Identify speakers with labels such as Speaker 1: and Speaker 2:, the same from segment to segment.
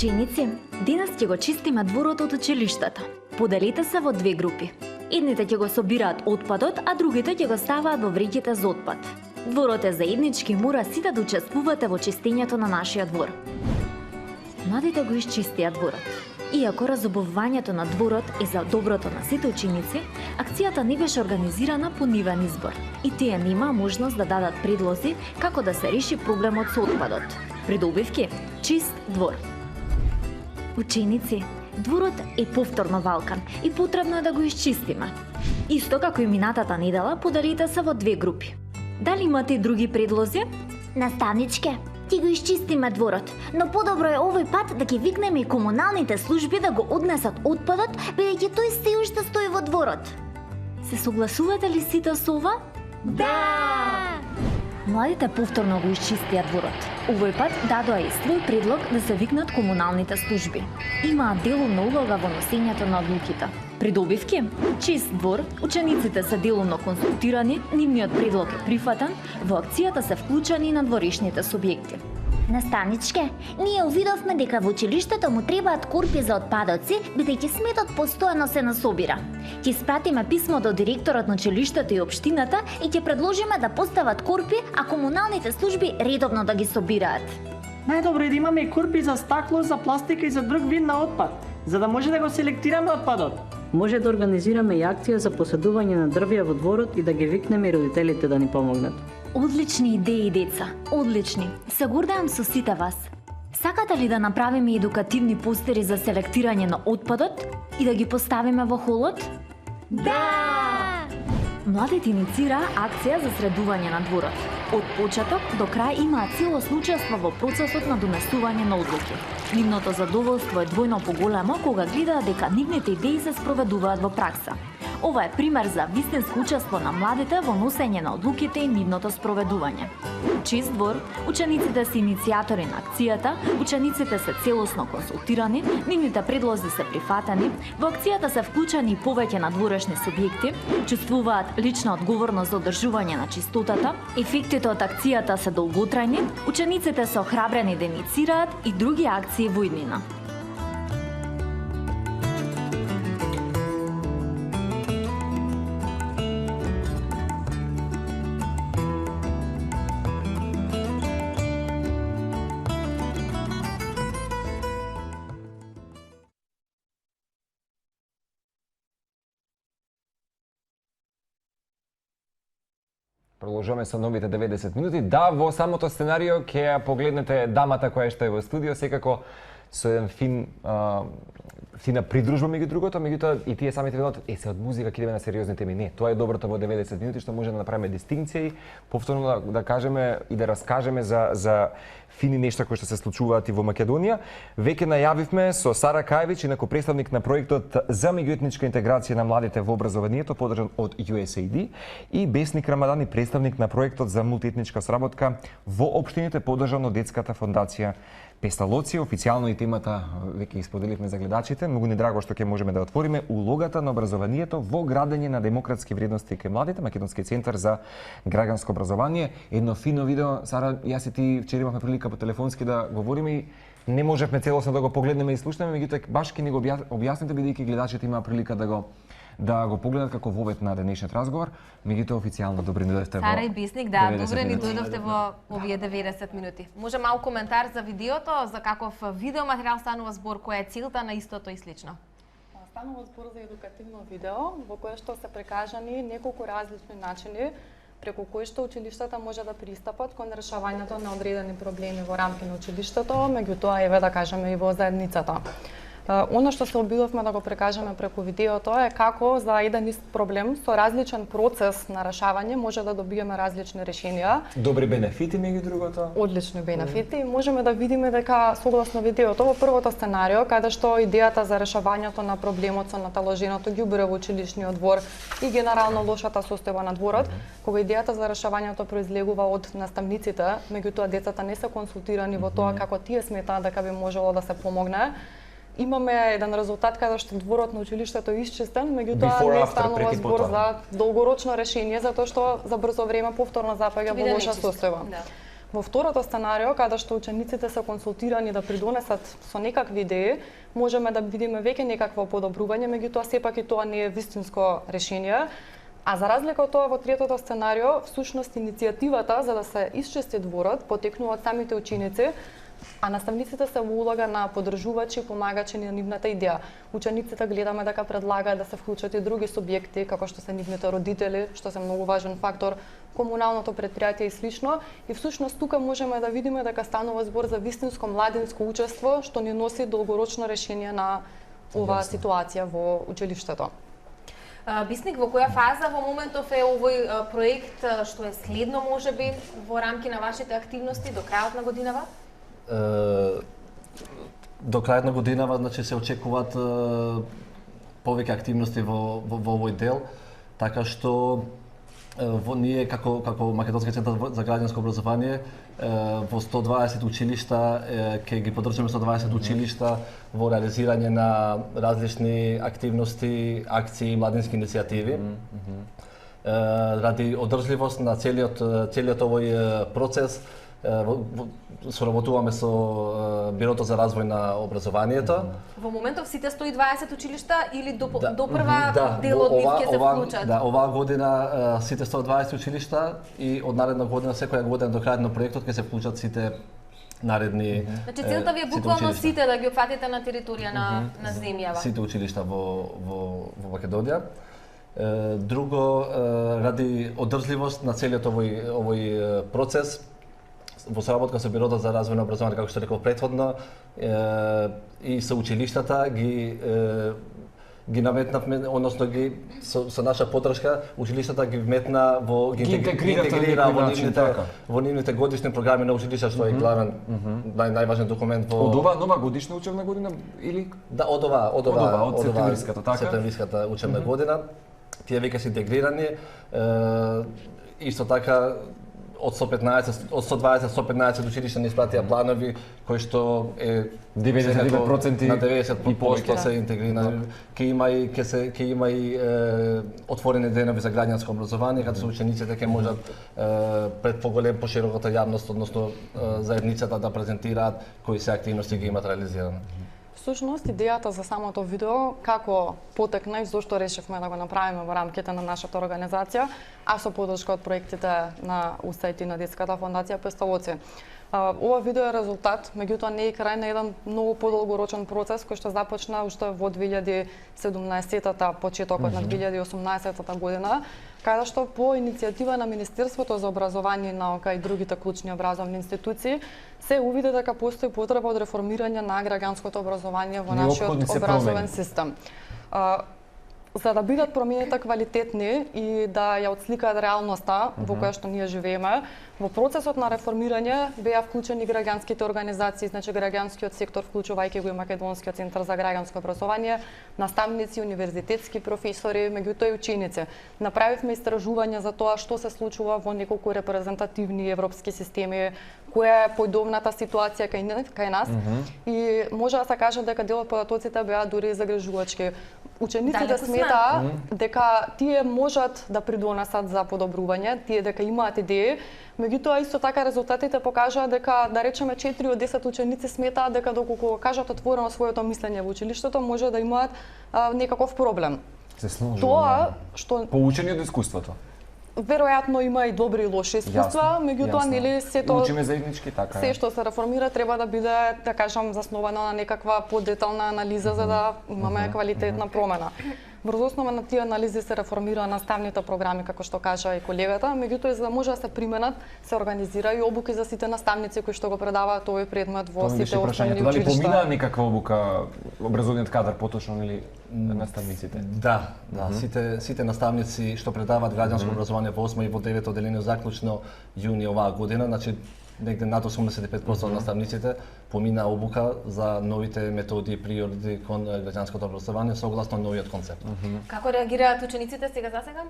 Speaker 1: Ученици, денес ќе го чистиме дворот од училиштето. Поделите се во две групи. Едните ќе го собираат отпадот, а другите ќе го ставаат во вреќите за отпад. Дворот е заеднички, мора сите да учествувате во чистењето на нашиот двор. Младите го исчистија дворот. Иако разобувувањето на дворот е за доброто на сите ученици, акцијата не беше организирана по нивен избор и тие нема можност да дадат предлози како да се реши проблемот со отпадот. Придобивки – чист двор. Ученици, дворот е повторно валкан и потребно е да го исчистиме. Исто како и минатата недела, поделите се во две групи. Дали имате и други предлози?
Speaker 2: Наставничке, ти го исчистиме дворот, но подобро е овој пат да ги викнеме и комуналните служби да го однесат отпадот, бидејќи тој се уште стои во дворот.
Speaker 1: Се согласувате ли сите со ова?
Speaker 2: Да!
Speaker 1: Младите повторно го исчистија дворот. Овој пат дадоа и свој предлог да се викнат комуналните служби. Имаат делумна улога во носењето на одлуките. Придобивки? Чист двор, учениците се делумно консултирани, нивниот предлог е прифатен, во акцијата се вклучени и надворешните субјекти.
Speaker 2: Наставничке, ние увидовме дека во училиштето му требаат корпи за отпадоци, бидејќи сметот постојано се насобира. Ќе спратиме писмо до директорот на училиштето и општината и ќе предложиме да постават корпи, а комуналните служби редовно да ги собираат.
Speaker 3: Најдобро е да имаме и корпи за стакло, за пластика и за друг вид на отпад, за да може да го селектираме отпадот.
Speaker 4: Може да организираме и акција за поседување на дрвја во дворот и да ги викнеме и родителите да ни помогнат.
Speaker 1: Одлични идеи, деца, одлични. Се гордеам со сите вас. Сакате ли да направиме едукативни постери за селектирање на отпадот и да ги поставиме во холот?
Speaker 2: Да!
Speaker 1: Младите инициираа акција за средување на дворот. Од почеток до крај имаат целосно учество во процесот на донесување на одлуки. Нивното задоволство е двојно поголемо кога гледаат дека нивните идеи се спроведуваат во пракса. Ова е пример за вистинско учество на младите во носење на одлуките и нивното спроведување. Чист двор, учениците се иницијатори на акцијата, учениците се целосно консултирани, нивните предлози се прифатени, во акцијата се вклучени и повеќе надворешни субјекти, чувствуваат лична одговорност за одржување на чистотата, ефектите од акцијата се долготрајни, учениците се охрабрени да инициираат и други акции во иднина.
Speaker 5: Продолжуваме со новите 90 минути. Да, во самото сценарио ќе ја погледнете дамата која што е во студио, секако со еден фина придружба меѓу другото, меѓутоа и тие самите велат, се од музика ќе идеме на сериозни теми. Не, тоа е доброто во 90 минути што може да направиме дистинкција и повторно да кажеме и да раскажеме за фини нешта кои што се случуваат и во Македонија. Веќе најавивме со Сара Кајвич, инаку представник на проектот за меѓуетничка интеграција на младите во образованието, подржан од USAID, и Бесник Рамадани, представник на проектот за мултиетничка сработка во општините, подржан од Детската фондација Песталоци. Официјално и темата веќе исподеливме за гледачите. Многу ни драго што ќе можеме да отвориме улогата на образованието во градење на демократски вредности кај младите, Македонски центар за граѓанско образование. Едно фино видео, Сара, јас и ти вчера имавме прилика по телефонски да говориме и не можевме целосно да го погледнеме и слушнеме, меѓутоа баш ќе ни го објасните бидејќи гледачите имаа прилика да го погледнат како вовет на денешниот разговор, меѓутоа официјално добре ни дојдовте во
Speaker 6: Сара и Бесник, да, добре ни дојдовте во овие 90 минути. Може малку коментар за видеото, за каков видеоматеријал станува збор, која е целта на истото и слично?
Speaker 7: Станува збор за едукативно видео во кое што се прикажани неколку различни начини преку кои што училиштата може да пристапат кон решавањето на одредени проблеми во рамки на училиштето, меѓутоа еве да кажеме и во заедницата. Оно што се обидовме да го прекажеме преку видеото е како за еден ист проблем со различен процес на решавање може да добиеме различни решенија.
Speaker 5: Добри бенефити меѓу другото.
Speaker 7: Одлични бенефити. Можеме да видиме дека согласно видеото во првото сценарио, каде што идејата за решавањето на проблемот со наталоженото ги убира во училишниот двор и генерално лошата состојба на дворот, кога идејата за решавањето произлегува од наставниците, меѓутоа децата не се консултирани во тоа како тие сметаат дека би можело да се помогне. Имаме еден резултат каде што дворот на училиштето е исчистен, меѓутоа не станува збор за долгорочно решение затоа што за брзо време повторно запаѓа во лоша состојба. Во второто сценарио, каде што учениците се консултирани да придонесат со некакви идеи, можеме да видиме веќе некакво подобрување, меѓутоа сепак и тоа не е вистинско решение. А за разлика од тоа во третото сценарио, всушност иницијативата за да се исчисти дворот потекнува од самите ученици, а наставниците се во улога на поддржувачи и помагачи на нивната идеја. Учениците гледаме дека предлагаат да се вклучат и други субјекти, како што се нивните родители, што се многу важен фактор, комуналното претпријатие и слично. И всушност тука можеме да видиме дека станува збор за вистинско младинско учество, што ни носи долгорочно решение на оваа ситуација во училиштето.
Speaker 6: Бисник, во која фаза во моментов е овој проект, што е следно можеби во рамки на вашите активности до крајот на годинава?
Speaker 8: До крајот на годинава, значи се очекуваат повеќе активности во овој дел, така што ние како Македонски центар за граѓанско образование во 120 училишта ќе ги поддржаме 120 училишта во реализирање на различни активности, акции и младински иницијативи. Ради одржливост на целиот овој процес соработуваме со Бирото за развој на образованието.
Speaker 6: Во моментов сите 120 училишта или до прва дел од нив ќе се вклучат?
Speaker 8: Да, оваа година сите 120 училишта и од наредна година, секоја година до крајот на проектот ќе се вклучат сите наредни.
Speaker 6: Значи целта ви е буквално сите да ги опфатите на територија на земјава.
Speaker 8: Сите училишта во Македонија. Друго, ради одржливост на целиот овој процес, во соработка со Бирото за развој на образование, како што реков претходно, и со училиштата ги наметнавме, односно ги со наша поддршка училиштата ги вметна ги интегрира во нивните годишни програми на училишта, што е главен најважен документ во
Speaker 5: од оваа нова годишна учебна година или
Speaker 8: да од
Speaker 5: септемвриската, така?
Speaker 8: Септемвриската учебна година. Тие веќе се интегрирани. Исто така од 120-115 училишта ни испратија планови кои што е
Speaker 5: 99%
Speaker 8: на 90% се интегрирани. Ќе има и отворени денови за граѓанско образование, каде учениците ќе можат пред пошироката јавност, односно заедницата да презентираат кои се активности ги имат реализирани.
Speaker 7: Всушност, идејата за самото видео, како потекна и зошто решивме да го направиме во рамките на нашата организација, а со поддршка од проектите на УСАИД и на Детската фондација Пестолоци. Ова видео е резултат, меѓутоа не е крај на еден многу подолгорочен процес кој што започна уште во 2017-та, почетокот на 2018-та година, каде што по иницијатива на Министерството за образование и наука и другите клучни образовни институции се увиде дека постои потреба од реформирање на граѓанското образование во нашиот образовен систем. За да бидат промените квалитетни и да ја отсликаат реалноста во која што ние живееме, во процесот на реформирање беа вклучени граѓанските организации, значи граѓанскиот сектор, вклучувајќи го и Македонскиот центар за граѓанско образование, наставници, универзитетски професори, меѓутоа и ученици. Направивме истражување за тоа што се случува во неколку репрезентативни европски системи, која е појдовната ситуација кај нас и може да се каже дека дел од податоците беа дури загрижувачки. Учениците сметаа дека тие можат да придонесат за подобрување, тие дека имаат идеи, меѓутоа исто така резултатите покажаа дека да речеме 4 од 10 ученици сметаат дека доколку кажат отворено своето мислење во училиштето може да имаат некаков проблем.
Speaker 5: Се сложи.
Speaker 7: Тоа што
Speaker 5: поучени од искуството.
Speaker 7: Веројатно има и добри и лоши искуства, меѓутоа нели сето
Speaker 5: учиме заеднички, така е.
Speaker 7: Се што се реформира треба да биде, да кажам, заснувано на некаква подетална анализа за да имаме квалитетна промена. Врз основа на тие анализи се реформира наставните програми, како што кажа и колегата, меѓутоа за да може да се применат, се организира и обуки за сите наставници кои што го предаваат овој предмет во сите основни
Speaker 5: училишта. Дали помина некаква обука образовниот кадар поточно или наставниците?
Speaker 8: Да, сите наставници што предаваат граѓанско образование во 8 и во 9 одделение заклучно јуни оваа година, значи негде над 85% од наставниците помина обука за новите методи и природи кон граѓанското образование согласно новиот концепт.
Speaker 6: Како реагираат учениците сега засега?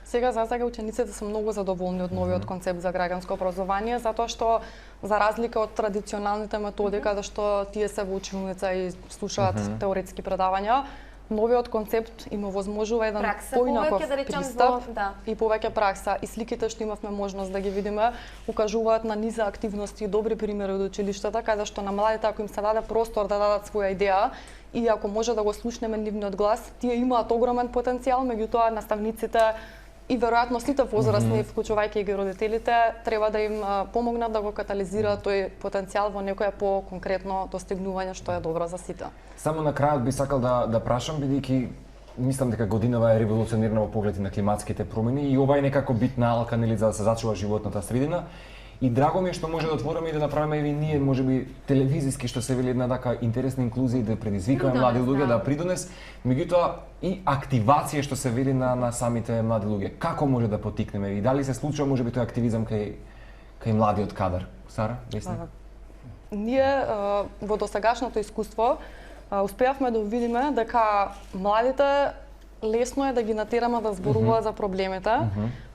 Speaker 7: Сега засега учениците се многу задоволни од новиот концепт за граѓанско образование, затоа што за разлика од традиционалните методи каде што тие се во училница и слушаат теоретски предавања, новиот концепт им овозможува еден
Speaker 6: Пракса
Speaker 7: поинаков
Speaker 6: повеќе, да речем,
Speaker 7: пристап
Speaker 6: да.
Speaker 7: и повеќе пракса. И сликите што имавме можност да ги видиме укажуваат на низа активности и добри примери од училиштата, каде што на младите, ако им се даде простор да дадат своја идеја, и ако може да го слушнеме нивниот глас, тие имаат огромен потенцијал, меѓутоа наставниците и веројатно сите возрастни, вклучувајќи ги родителите, треба да им помогнат да го катализираат тој потенцијал во некое по-конкретно достигнување што е добро за сите.
Speaker 5: Само на крајот би сакал да прашам, бидејќи мислам дека годинава е револуционирна во поглед на климатските промени и ова е некако битна алка, нели, за да се зачува животната средина. И драго ми е што може да отвориме и да направиме и ние, можеби телевизиски, што се вели една така интересна инклузија и да предизвикаме млади луѓе да придонес, меѓутоа и активација што се вели на самите млади луѓе. Како може да потикнеме и дали се случува можеби тој активизам кај младиот кадар? Сара, Весна?
Speaker 7: Ние во досегашното искуство успеавме да видиме дека младите лесно е да ги натераме да зборуваат за проблемите,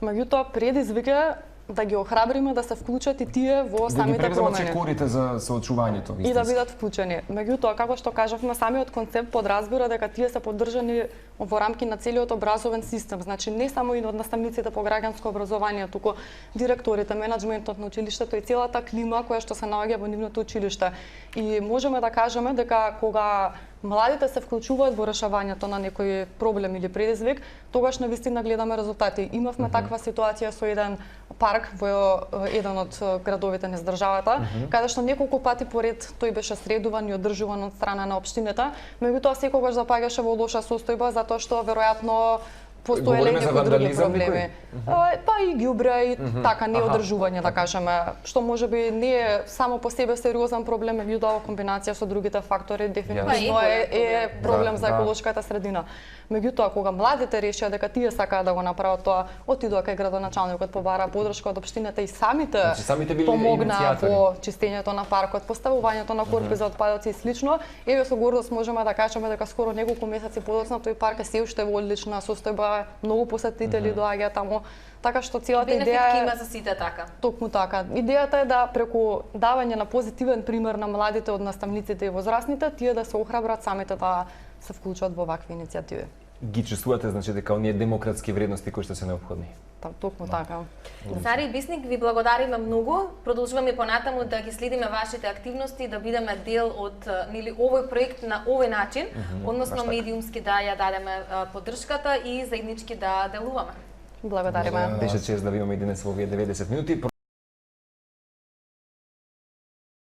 Speaker 7: меѓутоа предизвик е да ги охрабриме да се вклучат и тие во самите
Speaker 5: Да ги
Speaker 7: промени.
Speaker 5: превземат чекорите за соочувањето.
Speaker 7: И да бидат вклучени. Меѓутоа, како што кажавме, самиот концепт подразбира дека тие се поддржани во рамки на целиот образовен систем. Значи, не само и од наставниците по граѓанско образование, туку директорите, менаџментот на училиштето и целата клима која што се наоѓа во нивното училиште. И можеме да кажеме дека кога младите се вклучуваат во решавањето на некој проблем или предизвик, тогаш навистина гледаме резултати. Имавме таква ситуација со еден парк во еден од градовите низ државата, каде што неколку пати поред тој беше средуван и одржуван од страна на општината, меѓутоа секогаш запаѓаше во лоша состојба затоа што веројатно постоеле
Speaker 5: Говориме за
Speaker 7: некои други
Speaker 5: вандализам
Speaker 7: проблеми. Па и ѓубре и така неодржување, да кажеме, што можеби не е само по себе сериозен проблем, меѓутоа во комбинација со другите фактори дефинитивно е проблем за еколошката средина. Меѓутоа, кога младите решија дека тие сакаат да го направат тоа, отидоа кај градоначалникот, побараа подршка од општината и самите
Speaker 5: били
Speaker 7: помогнаа
Speaker 5: иницијатори.
Speaker 7: во чистењето на паркот, поставувањето на корпи за отпадоци и слично. Еве со гордост можеме да кажеме дека скоро неколку месеци подоцна тој парк е се уште во одлична состојба, многу посетители доаѓаат таму. Така што целата
Speaker 6: Бенефит
Speaker 7: идеја
Speaker 6: има за сите така.
Speaker 7: Токму така. Идејата е да преку давање на позитивен пример на младите од наставниците и возрастните, тие да се охрабрат самите да се вклучат во вакви иницијативи.
Speaker 5: Ги чувствувате, значи, дека оние демократски вредности кои што се неопходни.
Speaker 7: Токму така.
Speaker 6: Сари и Бисник, ви благодариме многу. Продолжуваме понатаму да ги следиме вашите активности, да бидеме дел од нели овој проект на овој начин, односно медиумски да ја дадеме поддршката и заеднички да делуваме.
Speaker 7: Благодариме.
Speaker 5: Беше чест да ви имаме и денес во овие 90 минути.